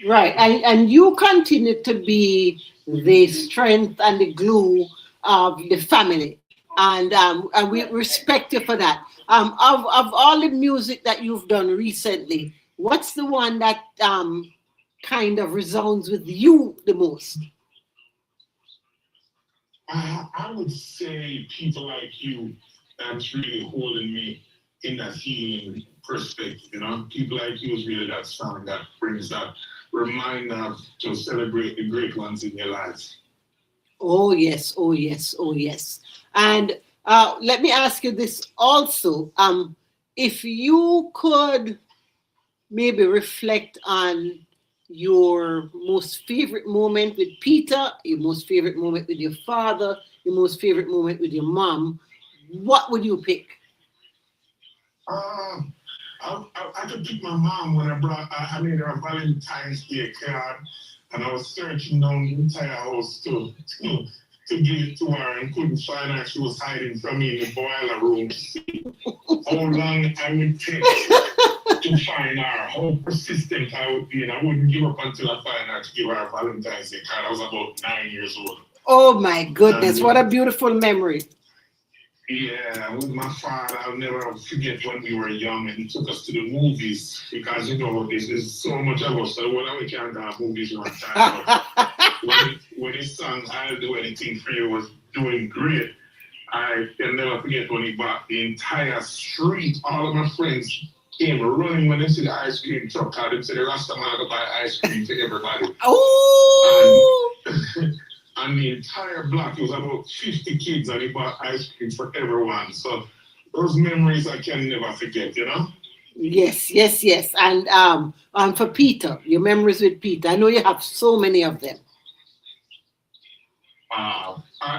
Right, and you continue to be the strength and the glue of the family, and we respect you for that. Of all the music that you've done recently, what's the one that kind of resounds with you the most? I would say people like you that's really holding me in that healing perspective. People like you is really that song that brings that reminder to celebrate the great ones in your life. Oh yes, oh yes, oh yes. And let me ask you this also. If you could maybe reflect on your most favorite moment with Peter, your most favorite moment with your father, your most favorite moment with your mom, what would you pick? Uh, I could pick my mom when I made her a Valentine's Day card, and I was searching down the entire house to give it to her and couldn't find her. She was hiding from me in the boiler room to see how long I would take to find her, how persistent I would be, and I wouldn't give up until I find her to give her a Valentine's Day card. I was about 9 years old. Oh my And goodness, what a beautiful memory. yeah, with my father, I'll never forget when we were young and he took us to the movies because this is so much of us. So when we can't go to movies one time, but when his song "I'll Do Anything for You" was doing great, I can never forget when he bought the entire street. All of my friends came running when they see the ice cream truck. They said the Rasta man to buy ice cream for everybody. And Oh, and the entire block, it was about 50 kids, and he bought ice cream for everyone. So those memories I can never forget. yes, yes, yes. And for Peter, your memories with Peter. I know you have so many of them.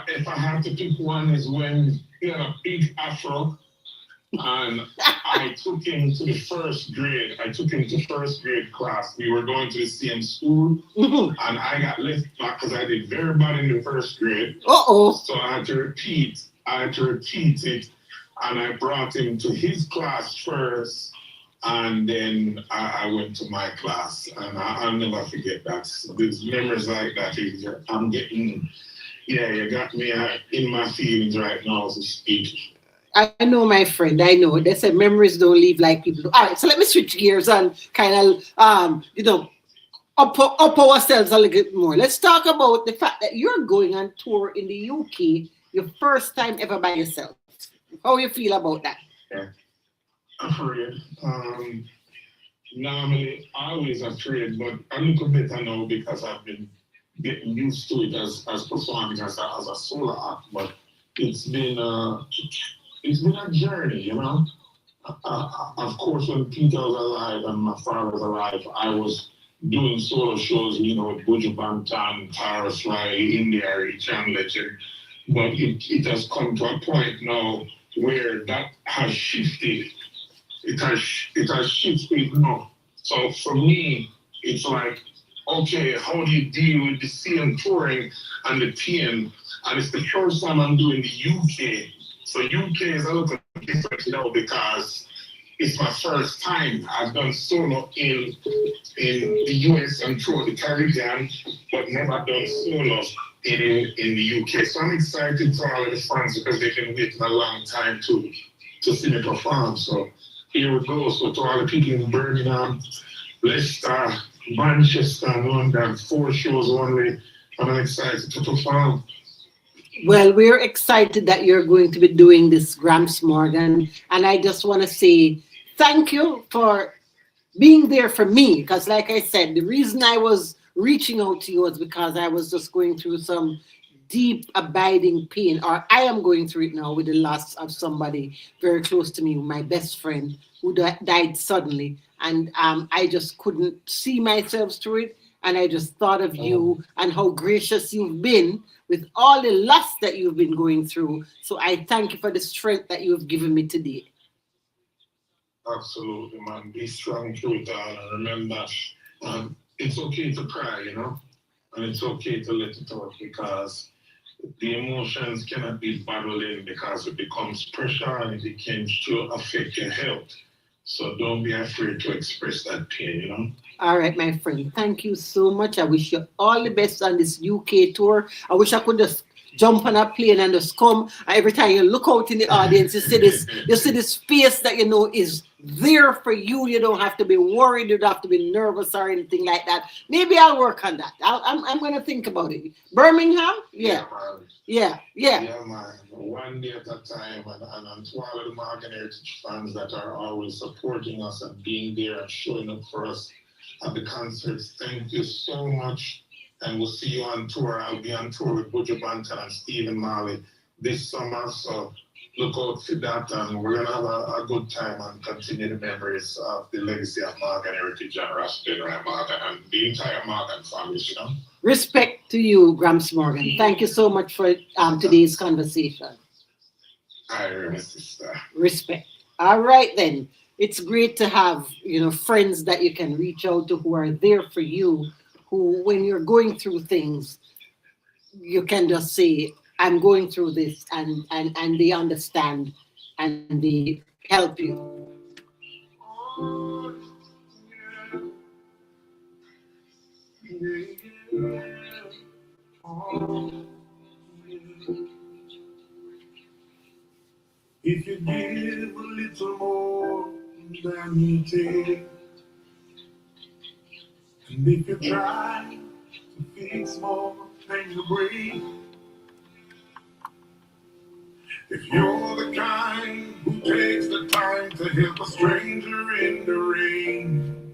If I have to pick one, is when he had a big afro, and I took him to the first grade. I took him to first grade class. We were going to the same school, Mhm. and I got left back because I did very bad in the first grade. Uh-oh. So I had to repeat. I had to repeat it, and I brought him to his class first, and then I went to my class, and I'll never forget that. So these memories like that, I'm getting, yeah, you got me in my feelings right now as we speak. I know, my friend. I know. They say memories don't leave like people do. All right, so let me switch gears and kind of, up ourselves a little bit more. Let's talk about the fact that you're going on tour in the UK, your first time ever by yourself. How you feel about that? Yeah, afraid. Normally, I always afraid, but a little better now because I've been getting used to it as performing as a solo act. But it's been uh, it's been a journey. Of course, when Peter was alive and my father was alive, I was doing solo shows, with Buju Banton, Taras Riley, India, Chan Legend. But it has come to a point now where that has shifted. It has shifted now. So for me, it's like, okay, how do you deal with the same touring and the pain? And it's the first time I'm doing the UK. So UK is a little different because it's my first time. I've done solo in the US and throughout the Caribbean, but never done solo in the UK. So I'm excited for all of the fans because they've been waiting a long time to see me perform. So here we go. So to all the people in Birmingham, Leicester, Manchester, and London, 4 shows only, and I'm excited to perform. Well, we're excited that you're going to be doing this, Gramps Morgan. And I just want to say thank you for being there for me. Because, like I said, the reason I was reaching out to you was because I was just going through some deep, abiding pain, or I am going through it now with the loss of somebody very close to me, my best friend, who died suddenly. And I just couldn't see myself through it. And I just thought of Oh, you and how gracious you've been with all the loss that you've been going through. So I thank you for the strength that you have given me today. absolutely, man. Be strong through it all. And remember, it's okay to cry. And it's okay to let it out because the emotions cannot be bottled in because it becomes pressure and it can still affect your health. So don't be afraid to express that pain, you know. All right, my friend. Thank you so much. I wish you all the best on this UK tour. I wish I could just jump on a plane and just come. Every time you look out in the audience, you see this face that you know is there for you. You don't have to be worried. You don't have to be nervous or anything like that. Maybe I'll work on that. I'm going to think about it. Birmingham? Yeah. Man. Yeah. Yeah, man. One day at a time, and to all of the Morgan Heritage fans that are always supporting us and being there and showing up for us at the concerts, thank you so much. And we'll see you on tour. I'll be on tour with Buju Banton and Stephen Marley this summer. So look out for that, and we're gonna have a good time and continue the memories of the legacy of Morgan Heritage and Rustin and Morgan and the entire Morgan family, you know. Respect to you, Gramps Morgan. Thank you so much for today's conversation. My sister. Respect. All right then. It's great to have, friends that you can reach out to who are there for you, who when you're going through things, you can just say, I'm going through this and they understand and they help you. If you give a little more than you take, and if you try to fix more than you break, if you're the kind who takes the time to help a stranger in the rain,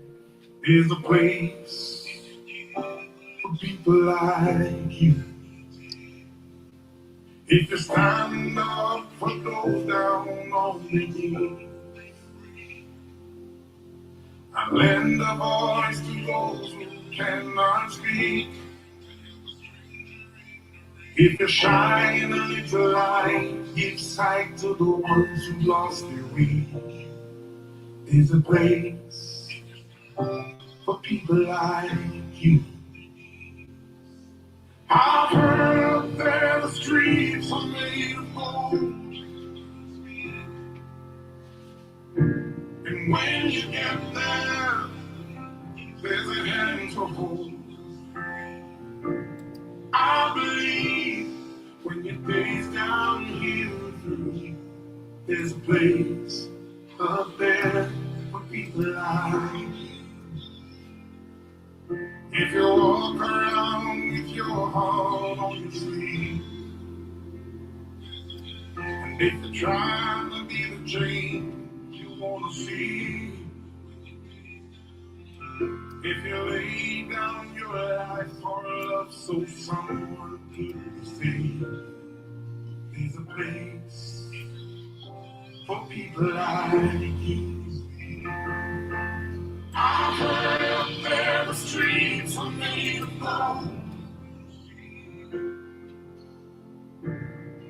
there's a place for people like you. If you stand up for those down on the knee and lend a voice to those who cannot speak, if you shine a little light, give sight to the ones who lost their way, there's a place for people like you. I've heard that the streets are made of gold, and when you get there, there's a hand to hold. I believe when your days down here through, there's a place up there for people like you. If you walk around with your heart on your sleeve, and if you're trying to be the change you wanna see, if you lay down your life for love so someone could see, there's a place for people like you. I've heard up there the streets are made of gold,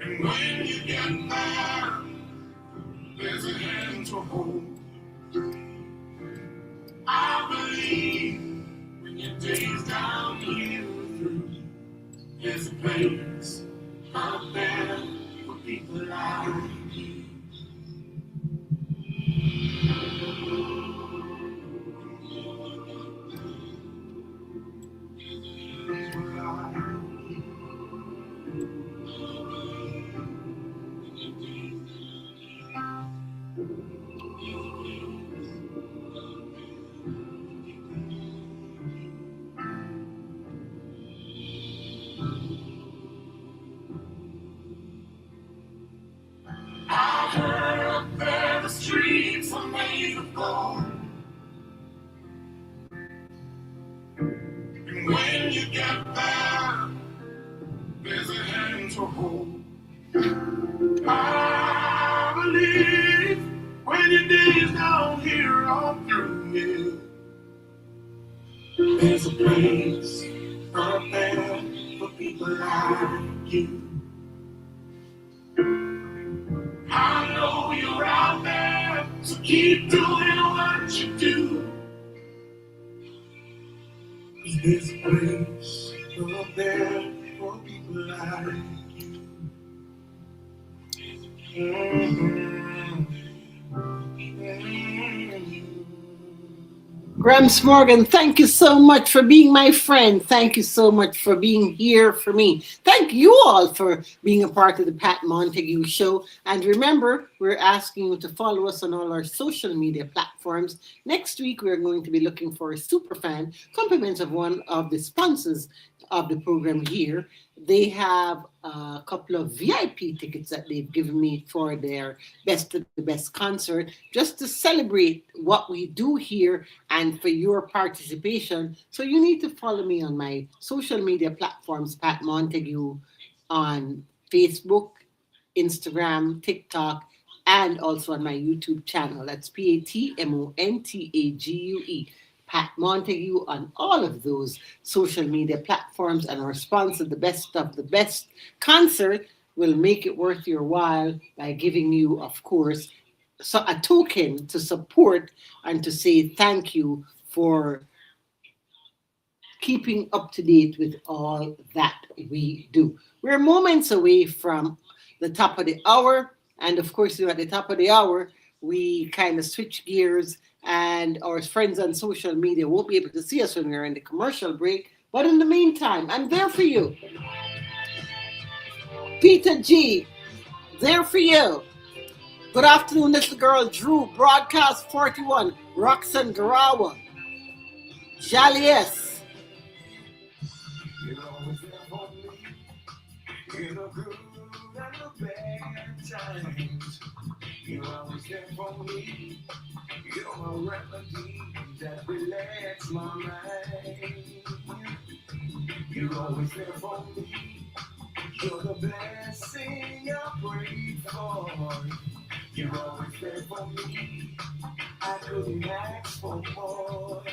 and when you get there, there's a hand to hold. I believe when your days down here through, there's a place out there for people like you. I've heard up there the streets are made of gold, and when you get there, there's a hand to hold. I believe when your days down here are through, yeah, there's a place up there for people like you. I know you're out there, so keep doing what you do. 'Cause there's a place up there for people like you. Mm-hmm. Mm-hmm. Gramps Morgan, thank you so much for being my friend. Thank you so much for being here for me. Thank you all for being a part of the Pat Montague Show. And remember, we're asking you to follow us on all our social media platforms. Next week, we're going to be looking for a super fan, compliments of one of the sponsors of the program here. They have a couple of VIP tickets that they've given me for their Best of the Best concert, just to celebrate what we do here and for your participation. So you need to follow me on my social media platforms, Pat Montague, on Facebook, Instagram, TikTok, and also on my YouTube channel. That's PatMontague. Pat Montague on all of those social media platforms, and our sponsor, the Best of the Best concert, will make it worth your while by giving you, of course, so a token to support and to say thank you for keeping up to date with all that we do. We're moments away from the top of the hour, and of course, at the top of the hour, we kind of switch gears, and our friends on social media won't be able to see us when we're in the commercial break. But in the meantime, I'm there for you. Peter G, there for you. Good afternoon, little girl Drew, Broadcast 41, Roxanne Garawa, Jalies. You're always there for me, in a good and a bad times. You're always there for me. You're my remedy that relax my mind. You're always there for me. You're the blessing I pray for. You're always there for me. I couldn't ask for more.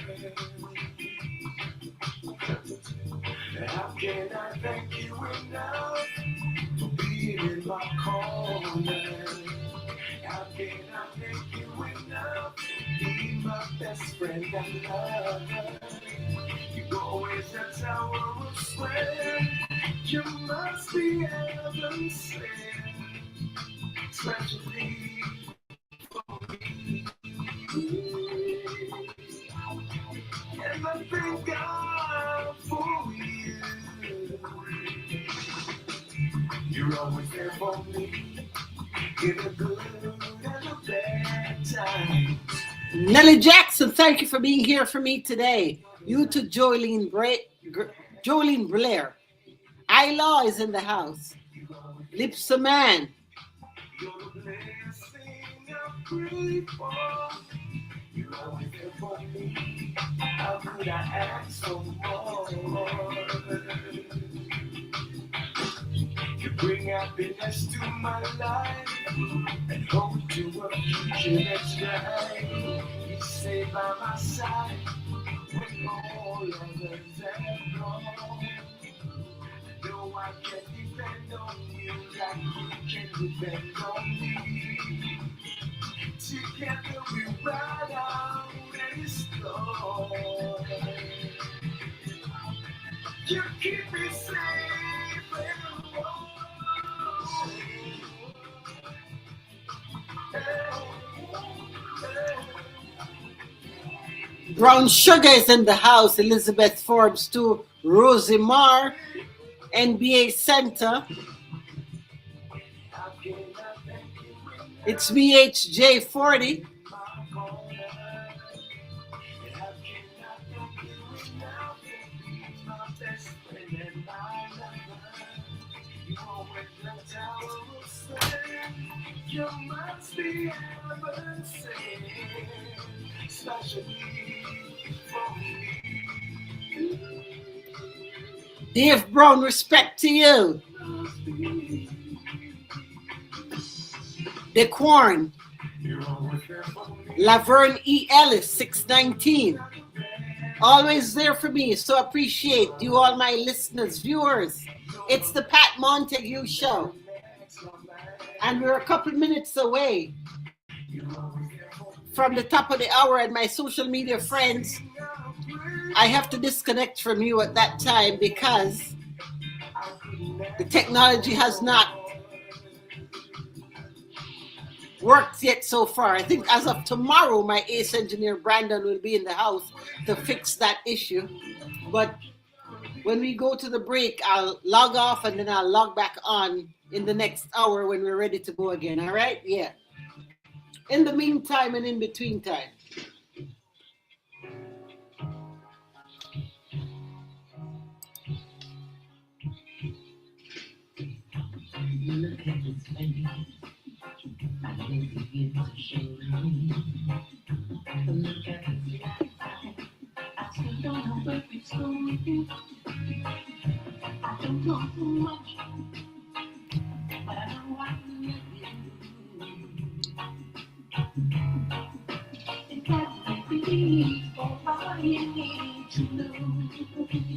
How can I thank you enough for being in my corner? How can I thank you enough for being my best friend and lover? You're always a tower of strength. You must be heaven sent, especially for me. And I thank God for you. You're always there for me, in a good and a bad time. Nellie Jackson, thank you for being here for me today. You to Jolene Blair. Ilaw is in the house. Lipsa Man. You're the blessing I pray for. You're always there for me. How could I ask for more? You bring happiness to my life and hope to a future that's bright. You stay by my side when all others have gone. No, I can depend on you like you can depend on me. Together we ride out any storm. You keep me safe and warm. Brown Sugar is in the house. Elizabeth Forbes too. Rosie Marr, NBA Center. It's BHJ40. You must be heaven sent, especially for me. Dave Brown, respect to you. DeQuarn. Laverne E. Ellis, 619. Always there for me, so appreciate you all my listeners, viewers. It's the Pat Montague Show. And we're a couple minutes away from the top of the hour, and my social media friends, I have to disconnect from you at that time because the technology has not worked yet so far. I think as of tomorrow, my ace engineer Brandon will be in the house to fix that issue. But when we go to the break, I'll log off and then I'll log back on in the next hour when we're ready to go again. All right? Yeah. In the meantime and in between time. Look at his face, my legs begin to shake. Look at his eyes, I still don't know where it's going. I don't know too much, but I know I love you. And that may be all I need to know. Look at me.